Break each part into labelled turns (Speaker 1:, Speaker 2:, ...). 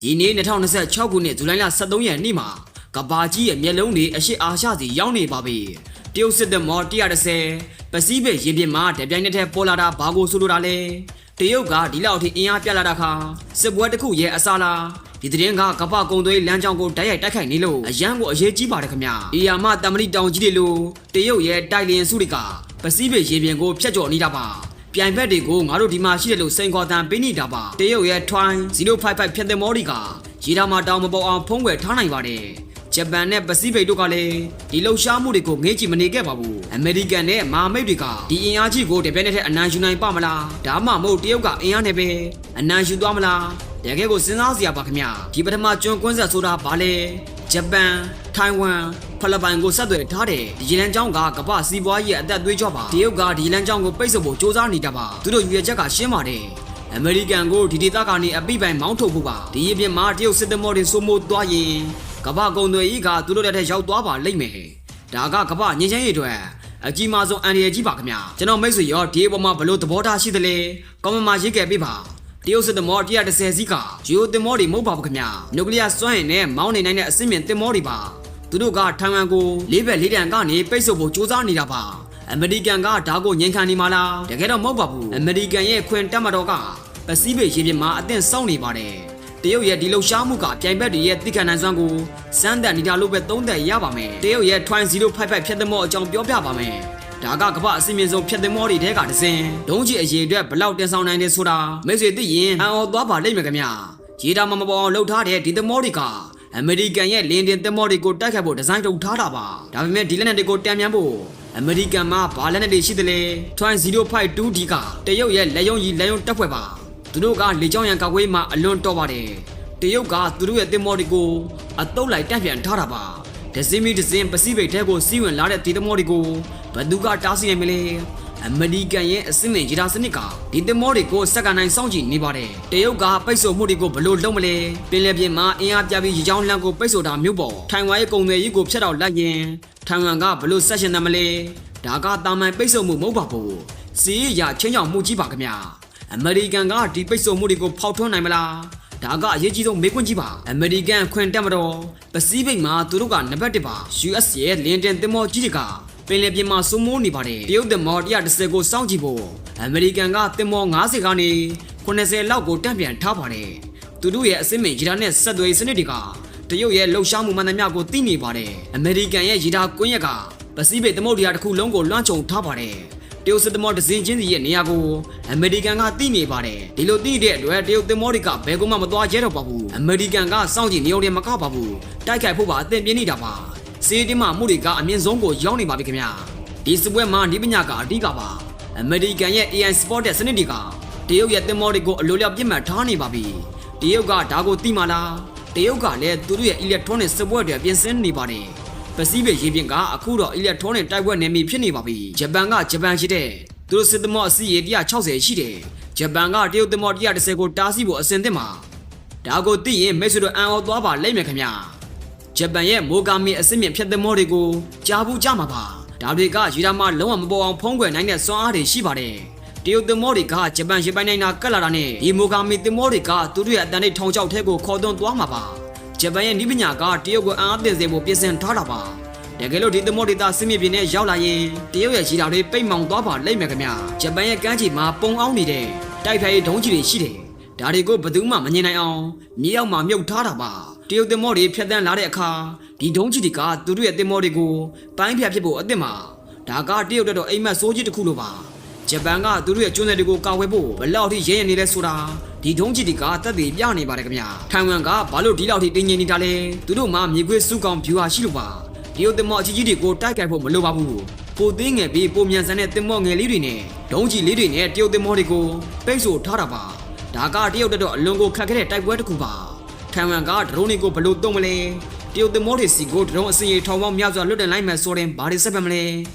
Speaker 1: ဒီနေ့2026ခုနှစ်ဇူလိုင်လ23ရက်နေ့မှာကဘာကြီးရဲ့မျက်လုံးတွေအရှိအာရှစီရောက်နေပါပြီ။တရုတ်စစ်တပ်မော်130ပစိဖိတ်ရေပြင်မှာတပြိုင်နက်တည်းပေါ်လာတာဘာကိုဆိုလိုတာလဲ။တရုတ်ကဒီလောက်ထိအင်အားပြလာတာခါစစ်ပွဲတစ်ခုရဲ့အစားလားဒီသတင်းကကပ္ပကုံသွေးလမ်းကြောင်းကိုတိုက်ရိုက်တိုက်ခိုက်နေလို့အရန်ကိုအရေးကြီးပါတယ်ခင်ဗျာ။အီယာမတမလီတောင်ကြီးတွေလိုတရုတ်ရဲ့တိုက်လျင်စုတွေကပစိဖိတ်ရေပြင်ကိုဖျက်ကျော်နေတာပါ။ပြိုင်ဘက်တွေကိုငါတို့ဒီမှာရှိတယ်လို့စိန်ခေါ်တန်ပေးနေတာပါတရုတ်ရဲ့ Twine 055ဖြတ်တဲ့မော်ဒီကရေတာမှာတောင်မပေါ်အောင်ဖုံးကွယ်ထားနိုင်ပါတယ်ဂျပန်နဲ့ပစိဖိတ်တို့ကလည်းဒီလှုပ်ရှားမှုတွေကိုငေးကြည့်မနေခဲ့ပါဘူးအမေရိကန်နဲ့မဟာမိတ်တွေကဒီအင်အားကြီးကိုတပြိုင်နက်တည်းအနိုင်ယူနိုင်ပါမလားဒါမှမဟုတ်တရုတ်ကအင်အားနဲ့ပဲအနိုင်ယူသွားမလားတကယ်ကိုစဉ်းစားစရာပါခင်ဗျာဒီပထမကျွန်းကွင်းဆက်ဆိုတာဘာလဲဂျပန်ထိုင်ဝမ်ဖိလစ်ပိုင်ကိုဆက်သွယ်ထားတဲ့ဒီလမ်းကြောင်းကကမ္ဘာစီးပွားရေးအသက်သွေးကြောပါတရုတ်ကဒီလမ်းကြောင်းကိုပိတ်ဆို့ဖို့စ조사နေတာပါသူတို့ရွေချက်ကရှင်းပါတယ်အမေရိကန်ကိုဒီဒေသကနေအပိပိုင်မောင်းထုတ်ဖို့ပါဒီအပြင်မှာတရုတ်စစ်သမောတွေစိုးမိုးသွားရင်ကမ္ဘာကုန်သွယ်ရေးကသူတို့လက်ထက်ရောက်သွားပါလိမ့်မယ်ဒါကကမ္ဘာငင်းချမ်းရေးအတွက်အကြီးမားဆုံးအန္တရာယ်ကြီးပါခင်ဗျာကျွန်တော်မိတ်ဆွေရောဒီအပေါ်မှာဘလို့သဘောထားရှိသလဲကောမန့်မှာရေးခဲ့ပေးပါတရုတ်စစ်သမော130စီးကရိုသမောတွေမဟုတ်ပါဘူးခင်ဗျာနျူကလ িয়ার စွမ်းအင်နဲ့မောင်းနေနိုင်တဲ့အဆင့်မြင့်သမောတွေပါသူတို့ကထိုင်ဝမ်ကိုလေးဘက်လေးတန်ကနေပိတ်ဆို့ဖို့စ조사နေတာပါအမေရိကန်ကဒါကိုငြိမ်ခံနေမှာလားတကယ်တော့မဟုတ်ပါဘူးအမေရိကန်ရဲ့ခွင်တက်မတော်ကပစိဖိတ်ရေပြင်မှာအသင့်စောင့်နေပါတယ်တရုတ်ရဲ့ဒီလှုပ်ရှားမှုကပြိုင်ဘက်တွေရဲ့တိကျနိုင်စွမ်းကိုစမ်းသပ်နေတာလို့ပဲသုံးသပ်ရပါမယ်တရုတ်ရဲ့ Twine 055ဖြတ်သမောအကြောင်းပြောပြပါမယ်ဒါကကမ္ဘာအစီအမံဆုံးဖြတ်သမောတွေထဲကတစ်စင်းဒုံးကြီးအရေအတွက်ဘလောက်တင်ဆောင်နိုင်တယ်ဆိုတာမိတ်ဆွေသိရင်အံ့ဩသွားပါလိမ့်မယ်ခင်ဗျာရေတာမပေါ်အောင်လှုပ်ထားတဲ့ဒီသမောတွေကအမေရိကန်ရဲ့လင်းတင်သမောတွေကိုတိုက်ခတ်ဖို့ဒီဇိုင်းလုပ်ထားတာပါဒါပေမဲ့ဒီလက်နက်တွေကိုတန်ပြန်ဖို့အမေရိကန်မှာဘာလက်နက်တွေရှိသလဲ Twine 052D ကတရုတ်ရဲ့လက်ယုံကြီးလက်ယုံတက်ဖွဲ့ပါသူတို့ကလေကြောင်းရန်ကာကွယ်မှာအလွန်တော်ပါတယ်တရုတ်ကသူတို့ရဲ့သင်္ဘောတွေကိုအတုပ်လိုက်တန့်ပြန်ထားတာပါဒဇင်းမီဒဇင်းပစိဖိတ်ထဲကိုစီးဝင်လာတဲ့ဒီသင်္ဘောတွေကိုဘယ်သူကတားဆီးနိုင်မလဲအမေရိကန်ရဲ့အစင်းနဲ့ရေဒါစနစ်ကဒီသင်္ဘောတွေကိုစက္ကန့်တိုင်းစောင့်ကြည့်နေပါတယ်တရုတ်ကပိတ်ဆို့မှုတွေကိုဘယ်လိုလုပ်မလဲပင်လယ်ပြင်မှာအင်အားပြပြီးရေကြောင်းလမ်းကိုပိတ်ဆို့တာမျိုးပေါ့ထိုင်ဝမ်ရဲ့ကုန်သွယ်ရေးကိုဖျက်တော့လိုက်ရင်ထိုင်ဝမ်ကဘယ်လိုဆက်ရှင်တယ်မလဲဒါကတာမန်ပိတ်ဆို့မှုမဟုတ်ပါဘူးစီးရချင်းချောင်မှုကြီးပါခင်ဗျာအမေရိကန်ကဒီပိတ်ဆို့မှုတွေကိုဖောက်ထွန်းနိုင်မလားဒါကအရေးကြီးဆုံးမေးခွန်းကြီးပါအမေရိကန်ခွင်တက်မတော်ပစိဖိတ်မှာသူတို့ကနံပါတ်1ပါ US ရဲ့လင်းတင်သင်္ဘောကြီးတွေကပင်လယ်ပြင်မှာစိုးမိုးနေပါတယ်တရုတ်သင်္ဘော130ကိုစောင့်ကြည့်ဖို့အမေရိကန်ကသင်္ဘော90ကနေ90လောက်ကိုတန့်ပြန်ထားပါတယ်သူတို့ရဲ့အစင်းမင်ရေဒါနဲ့ဆက်သွယ်စနစ်တွေကတရုတ်ရဲ့လှုပ်ရှားမှုမှန်သမျှကိုသိနေပါတယ်အမေရိကန်ရဲ့ရေဒါကွင်းရက်ကပစိဖိတ်သမုဒ္ဒရာတစ်ခုလုံးကိုလွှမ်းခြုံထားပါတယ်တရုတ်စစ်သမောဒဇင်းချင်းစီရဲ့နေရာကိုအမေရိကန်ကသိနေပါတယ်ဒီလိုသိတဲ့အတွက်တရုတ်သမောတွေကဘယ်ကောမှမသွားရဲတော့ပါဘူးအမေရိကန်ကစောင့်ကြည့်နေုံနဲ့မကပါဘူးတိုက်ခိုက်ဖို့ပါအသင့်ပြင်းနေတာပါစီးတင်းမှမှုတွေကအမြင့်ဆုံးကိုရောက်နေပါပြီခင်ဗျာဒီစပွဲမှာဒီပညာကအဓိကပါအမေရိကန်ရဲ့ AI Sport တဲ့စနစ်တွေကတရုတ်ရဲ့သမောတွေကိုအလိုလျောက်ပြစ်မှတ်ထားနေပါပြီတရုတ်ကဒါကိုသိမှလားတရုတ်ကလည်းသူတို့ရဲ့ electronic စပွဲတွေပြင်ဆင်နေပါတယ်ပစိဖိတ်ရေပြင်ကအခုတော့ electronic တိုက်ပွဲနယ်မြေဖြစ်နေပါပြီဂျပန်ကဂျပန်ရှိတဲ့သူတို့စစ်သမောအစီရေ160ရှိတယ်ဂျပန်ကတရုတ်သမော130ကိုတားဆီးဖို့အစဉ်သင့်မှာဒါကိုသိရင်မိတ်ဆွေတို့အံ့ဩသွားပါလိမ့်မယ်ခင်ဗျာဂျပန်ရဲ့မိုဂါမီအစစ်မြင့်ဖြတ်သမောတွေကိုကြားဘူးကြမှာပါဒါတွေကရေဒါမှလုံးဝမပေါ်အောင်ဖုံးကွယ်နိုင်တဲ့စွမ်းအားတွေရှိပါတယ်တရုတ်သမောတွေကဂျပန်ရေပိုင်နိုင်တာကတ်လာတာနဲ့ဒီမိုဂါမီသမောတွေကသူတို့ရဲ့အတန်ထိတ်ထောင်ချောက်ထဲကိုခေါ်သွင်းသွားမှာပါဂျပန်ရဲ့နိပညာကတရုတ်ကိုအံ့အားသင့်စေဖို့ပြင်ဆင်ထားတာပါတကယ်လို့ဒီသမောဒေတာစစ်မြေပြင်နဲ့ရောက်လာရင်တရုတ်ရဲ့ရေဒါတွေပိတ်မောင်သွားပါလိမ့်မယ်ခင်ဗျာဂျပန်ရဲ့ကမ်းခြေမှာပုံအောင်နေတဲ့တိုက်ဖိုင်ဒုံးကြီးတွေရှိတယ်ဒါတွေကိုဘယ်သူမှမမြင်နိုင်အောင်မြေအောက်မှာမြုပ်ထားတာပါတရုတ်သမောတွေဖြတ်တန်းလာတဲ့အခါဒီဒုံးကြီးတွေကသူတို့ရဲ့သမောတွေကိုပိုင်းဖြတ်ဖြစ်ဖို့အသင့်ပါဒါကတရုတ်တော်အိမ်မက်စိုးကြီးတစ်ခုလိုပါဂျပန်ကသူတို့ရဲ့ကျွန်းတွေကိုကာဝယ်ဖို့ဘယ်လောက်ထိရဲရဲနေလဲဆိုတာဒီဒုံးကြီးတွေကတက်တည်ပြနေပါတယ်ခင်ဗျာထိုင်ဝမ်ကဘာလို့ဒီလောက်ထိတင်းငင်နေတာလဲသူတို့မှမြေခွေးစုကောင်ဗျူဟာရှိလို့ပါတရုတ်သမောအကြီးကြီးတွေကိုတိုက်ခိုက်ဖို့မလိုပါဘူးပိုသေးငယ်ပြီးပိုမြန်ဆန်တဲ့သမောငယ်လေးတွေနဲ့ဒုံးကြီးလေးတွေနဲ့တရုတ်သမောတွေကိုပိတ်ဆို့ထားတာပါဒါကတရုတ်တော်အလွန်ကိုခက်ခဲတဲ့တိုက်ပွဲတစ်ခုပါထိုင်ဝမ်ကဒရုန်းတွေကိုဘယ်လိုသုံးမလဲတရုတ်သမောတွေစီကိုဒရုန်းအစင်ရီထောင်ပေါင်းများစွာလွတ်တင်လိုက်မယ်ဆိုရင်ဘာတွေဆက်ပတ်မလဲ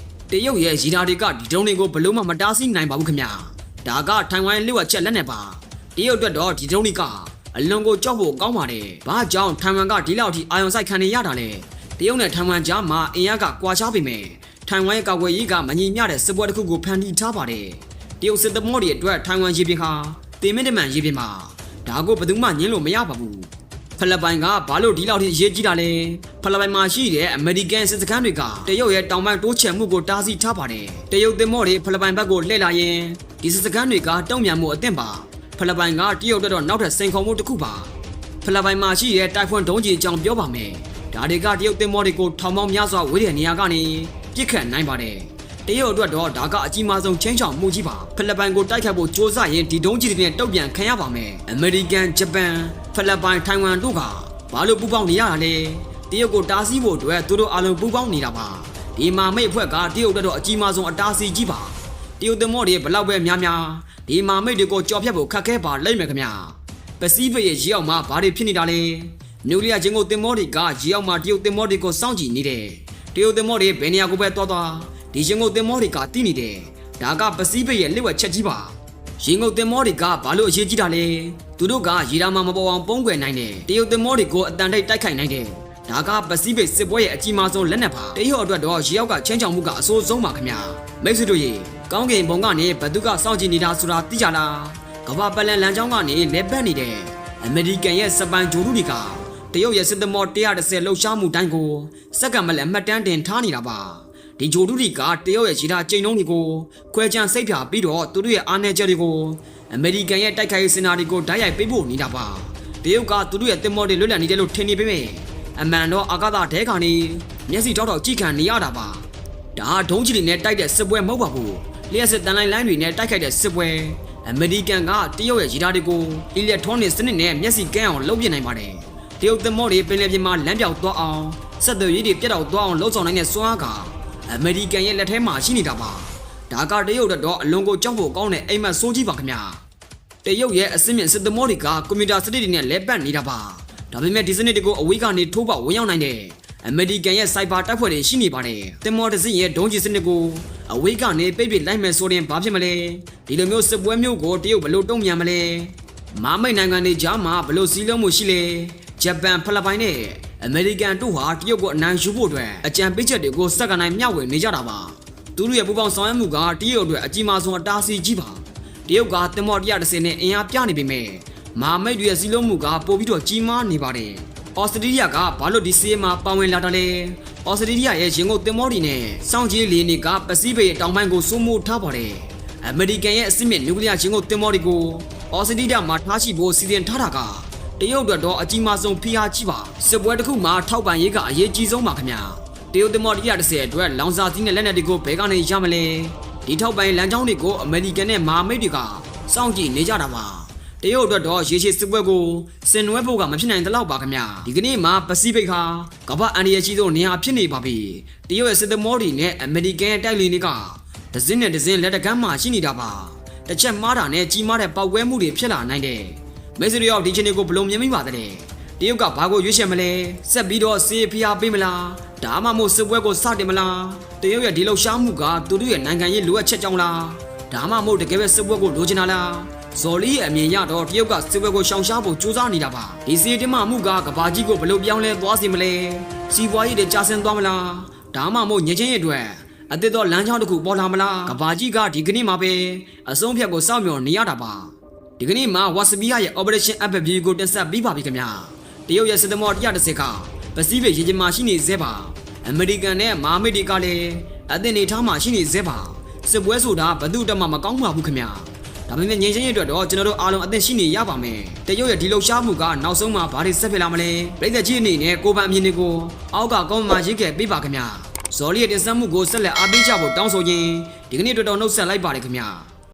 Speaker 1: တရုတ်ရဲ့ရီဒါတွေကဒီဒရုန်းတွေကိုဘယ်လို့မှမတားဆီးနိုင်ပါဘူးခင်ဗျာဒါကထိုင်ဝမ်လျှို့ဝှက်ချက်လက်နဲ့ပါတရုတ်အတွက်တော့ဒီဒရုန်းတွေကအလွန်ကိုကြောက်ဖို့ကောင်းပါတယ်ဘာကြောင့်ထိုင်ဝမ်ကဒီလောက်ထိအာရုံစိုက်ခံနေရတာလဲတရုတ်နဲ့ထိုင်ဝမ်ကြားမှာအင်အားကကွာခြားပေမဲ့ထိုင်ဝမ်ရဲ့ကာကွယ်ရေးကမညီမျှတဲ့စစ်ပွဲတစ်ခုကိုဖန်တီးထားပါတယ်တရုတ်စစ်သမောတွေအတွက်ထိုင်ဝမ်ရေပြင်ဟာတင်မင်းတမန်ရေပြင်မှာဒါကိုဘယ်သူမှညှင်းလို့မရပါဘူး ဖိလစ်ပိုင်ကဘာလို့ဒီလောက်ထိအရေးကြီးတာလဲဖိလစ်ပိုင်မှာရှိတဲ့အမေရိကန်စစ်စခန်းတွေကတရုတ်ရဲ့တောင်ပိုင်းတိုးချဲ့မှုကိုတားဆီးထားပါတယ်တရုတ်သင်္ဘောတွေဖိလစ်ပိုင်ဘက်ကိုလှည့်လာရင်ဒီစစ်စခန်းတွေကတုံ့ပြန်မှုအသင့်ပါဖိလစ်ပိုင်ကတရုတ်တော့နောက်ထပ်စိန်ခေါ်မှုတစ်ခုပါဖိလစ်ပိုင်မှာရှိတဲ့တိုက်ဖွန်ဒုံးကြီးအကြောင်းပြောပါမယ်ဒါတွေကတရုတ်သင်္ဘောတွေကိုထောင်ပေါင်းများစွာဝေးတဲ့နေရာကနေပြစ်ခတ်နိုင်ပါတယ်တရုတ်အတွက်တော့ဒါကအကြီးမားဆုံးချင်းချောင်မှုကြီးပါဖိလစ်ပိုင်ကိုတိုက်ခတ်ဖို့စ조사ရင်ဒီဒုံးကြီးတွေနဲ့တုံ့ပြန်ခံရပါမယ်အမေရိကန်ဂျပန်ဖိလစ်ပိုင်ထိုင်ဝမ်တို့ကဘာလို့ပူးပေါင်းနေရတာလဲတရုတ်ကိုတားဆီးဖို့အတွက်သူတို့အားလုံးပူးပေါင်းနေတာပါဒီမာမိတ်အဖွဲ့ကတရုတ်အတွက်တော့အကြီးမားဆုံးအတားဆီးကြီးပါတရုတ်သင်္ဘောတွေဘလောက်ပဲများများဒီမာမိတ်တွေကိုကြော်ဖြတ်ဖို့ခက်ခဲပါလိမ့်မယ်ခင်ဗျာပစိဖိတ်ရဲ့ရေအောက်မှာဘာတွေဖြစ်နေတာလဲနျူကလ িয়ার ချင်းကိုသင်္ဘောတွေကရေအောက်မှာတရုတ်သင်္ဘောတွေကိုစောင့်ကြည့်နေတယ်တရုတ်သင်္ဘောတွေဘယ်နေရာကိုပဲသွားဒီရင်ငုတ်သင်္ဘောတွေကတည်နေတယ်ဒါကပစိဖိတ်ရဲ့လက်ဝက်ချက်ကြီးပါရင်ငုတ်သင်္ဘောတွေကဘာလို့အရေးကြီးတာလဲသူတို့ကရေတာမှာမပေါ်အောင်ပုံးကွယ်နိုင်တယ်တရုတ်သင်္ဘောတွေကိုအတန်တိတ်တိုက်ခိုက်နိုင်တယ်ဒါကပစိဖိတ်စစ်ပွဲရဲ့အကြီးမားဆုံးလက်နက်ပါတရုတ်အတွက်တော့ရေအောက်ကချင်းချောင်မှုကအဆိုးဆုံးပါခင်ဗျာမိတ်ဆွေတို့ရေကောင်းကင်ဘုံကနေဘသူကစောင့်ကြည့်နေတာဆိုတာသိကြလားကမ္ဘာပလန်လမ်းကြောင်းကနေလဲပတ်နေတယ်အမေရိကန်ရဲ့စပန်ဂျိုလူတွေကတရုတ်ရဲ့စစ်သမော130လှုပ်ရှားမှုတိုင်းကိုစက္ကန့်မလဲအမှတ်တမ်းတင်ထားနေတာပါဒီဂျိုဒူတွေကတရုတ်ရဲ့ခြေထားကျိန်နှုံးတွေကိုခွဲခြမ်းစိတ်ဖြာပြီးတော့သူတို့ရဲ့အားနည်းချက်တွေကိုအမေရိကန်ရဲ့တိုက်ခိုက်ရေးစင်နာတွေကိုဓာတ်ရိုက်ပေးဖို့နေတာပါတရုတ်ကသူတို့ရဲ့တင်မော်တွေလွတ်လပ်နေတယ်လို့ထင်နေပေမဲ့အမှန်တော့အာကာသတဲခါနေမျက်စိတောက်တောက်ကြည့်ခံနေရတာပါဒါဒုံးကြီးတွေနဲ့တိုက်တဲ့စစ်ပွဲမဟုတ်ပါဘူးလျှက်စစ်တန်လိုင်းလိုင်းတွေနဲ့တိုက်ခိုက်တဲ့စစ်ပွဲအမေရိကန်ကတရုတ်ရဲ့ခြေထားတွေကိုအီလက်ထရောနစ်စနစ်နဲ့မျက်စိကန်းအောင်လုပ်ပြနိုင်ပါတယ်တရုတ်တင်မော်တွေပင်လယ်ပြင်မှာလမ်းပြောက်သွားအောင်ဆက်သွယ်ရေးတွေပြတ်တောက်သွားအောင်လှုပ်ဆောင်နိုင်တဲ့စွမ်းအားကအမေရိကန်ရဲ့လက်ထဲမှာရှိနေတာပါဒါကတရုတ်တော့အလွန်ကိုကြောက်ဖို့ကောင်းတဲ့အိမ်မက်ဆိုးကြီးပါခင်ဗျာတရုတ်ရဲ့အစင်းမြင့်စစ်သမောတွေကကွန်ပျူတာစနစ်တွေနဲ့လဲပတ်နေတာပါဒါပေမဲ့ဒီစနစ်တွေကိုအဝေးကနေထိုးပေါက်ဝင်ရောက်နိုင်တဲ့အမေရိကန်ရဲ့စိုက်ဘာတပ်ဖွဲ့တွေရှိနေပါတယ်တင်မောတစ်စင်းရဲ့ဒုံးကျည်စနစ်ကိုအဝေးကနေပိတ်ပိတ်လိုက်မယ်ဆိုရင်ဘာဖြစ်မလဲဒီလိုမျိုးစစ်ပွဲမျိုးကိုတရုတ်ဘယ်လိုတုံ့ပြန်မလဲမာမိတ်နိုင်ငံတွေကြားမှာဘယ်လိုစည်းလုံးမှုရှိလဲဂျပန်ဖိလစ်ပိုင်နဲ့အမေရိကန်တို့ဟာတရုတ်ကိုအနိုင်ယူဖို့အတွက်အကြံပေးချက်တွေကိုစက္ကန့်တိုင်းမျှဝေနေကြတာပါသူတို့ရဲ့ပူပေါင်းဆောင်ရွက်မှုကတရုတ်အတွက်အကြီးမားဆုံးအတားအဆီးကြီးပါတရုတ်ကတင်မော130နဲ့အင်အားပြနေပေမဲ့မာမိတ်တွေရဲ့စည်းလုံးမှုကပိုပြီးတော့ကြီးမားနေပါတယ်ဩစတြေးလျကဘာလို့ဒီစီးမှာပါဝင်လာတာလဲဩစတြေးလျရဲ့ရင်ငုတ်တင်မောတွေနဲ့စောင့်ကြည့်လေနေကပစိဖိတ်တောင်ပိုင်းကိုစိုးမိုးထားပါတယ်အမေရိကန်ရဲ့အစစ်မြစ်နျူကလ িয়ার ရင်ငုတ်တင်မောတွေကိုဩစတြေးလျမှာထားရှိဖို့စီစဉ်ထားတာကတရုတ်အတွက်တော့အကြီးမားဆုံးဖိအားကြီးပါစစ်ပွဲတစ်ခုမှာထောက်ပံ့ရေးကအရေးကြီးဆုံးပါခင်ဗျာတရုတ်တင်မော130အတွက်လောင်စာသီးနဲ့လက်နက်တွေကိုဘယ်ကနေရမလဲဒီထောက်ပံ့လမ်းကြောင်းတွေကိုအမေရိကန်နဲ့မဟာမိတ်တွေကစောင့်ကြည့်နေကြတာပါတရုတ်အတွက်တော့ရေရှည်စစ်ပွဲကိုဆင်နွှဲဖို့ကမဖြစ်နိုင်သလောက်ပါခင်ဗျာဒီကနေ့မှာပစိဖိတ်ဟာကမ္ဘာအန်ဒီရဲ့ကြီးဆုံးနေရာဖြစ်နေပါပြီတရုတ်ရဲ့စစ်သမောတွေနဲ့အမေရိကန်ရဲ့တိုက်လေတွေကဒဇင်းနဲ့ဒဇင်းလက်တကမ်းမှာရှိနေတာပါတစ်ချက်မှားတာနဲ့ကြီးမားတဲ့ပောက်ကွဲမှုတွေဖြစ်လာနိုင်တယ်မိတ်ဆွေတို့ဒီချင်းတွေကိုဘယ်လိုမြင်မိပါသလဲတရုတ်ကဘာကိုရွေးချယ်မလဲဆက်ပြီးတော့စေးဖျားပေးမလားဒါမှမဟုတ်စစ်ပွဲကိုစတင်မလားတရုတ်ရဲ့ဒီလှုပ်ရှားမှုကသူတို့ရဲ့နိုင်ငံရေးလိုအပ်ချက်ကြောင့်လားဒါမှမဟုတ်တကယ်ပဲစစ်ပွဲကိုလိုချင်တာလားဇော်လီအမြင်ရတော့တရုတ်ကစစ်ပွဲကိုရှောင်ရှားဖို့ကြိုးစားနေတာပါဒီစီတင်မှမှုကကဘာကြီးကိုဘယ်လိုပြောင်းလဲသွားစေမလဲစီးပွားရေးတွေကျဆင်းသွားမလားဒါမှမဟုတ်ညချင်းရဲ့အတွက်အသစ်တော့လမ်းကြောင်းတစ်ခုပေါ်လာမလားကဘာကြီးကဒီကနေ့မှာပဲအဆုံးဖြတ်ကိုစောင့်မျှော်နေရတာပါဒီကနေ့မှာဝါစပီယာရဲ့ Operation Amphibious ကိုတင်ဆက်ပြီးပါပြီခင်ဗျာတရုတ်ရဲ့စစ်သမော130ကပစိဖိတ်ရေပြင်မှာရှိနေသေးပါအမေရိကန်နဲ့မဟာမိတ်တွေကလည်းအသစ်နေထားမှာရှိနေသေးပါစစ်ပွဲဆိုတာဘယ်သူတက်မှမကောင်းပါဘူးခင်ဗျာဒါပေမဲ့ငြိမ်းချမ်းရေးအတွက်တော့ကျွန်တော်တို့အားလုံးအသင့်ရှိနေရပါမယ်တရုတ်ရဲ့ဒီလှုပ်ရှားမှုကနောက်ဆုံးမှာဘာတွေဆက်ဖြစ်လာမလဲပြည်သက်ကြီးအနေနဲ့ကိုပန်အမြင်တွေကိုအောက်ကကောင်းမှရေးခဲ့ပေးပါခင်ဗျာဇော်လီရဲ့တင်ဆက်မှုကိုဆက်လက်အားပေးကြဖို့တောင်းဆိုရင်းဒီကနေ့တော်တော်နှုတ်ဆက်လိုက်ပါတယ်ခင်ဗျာ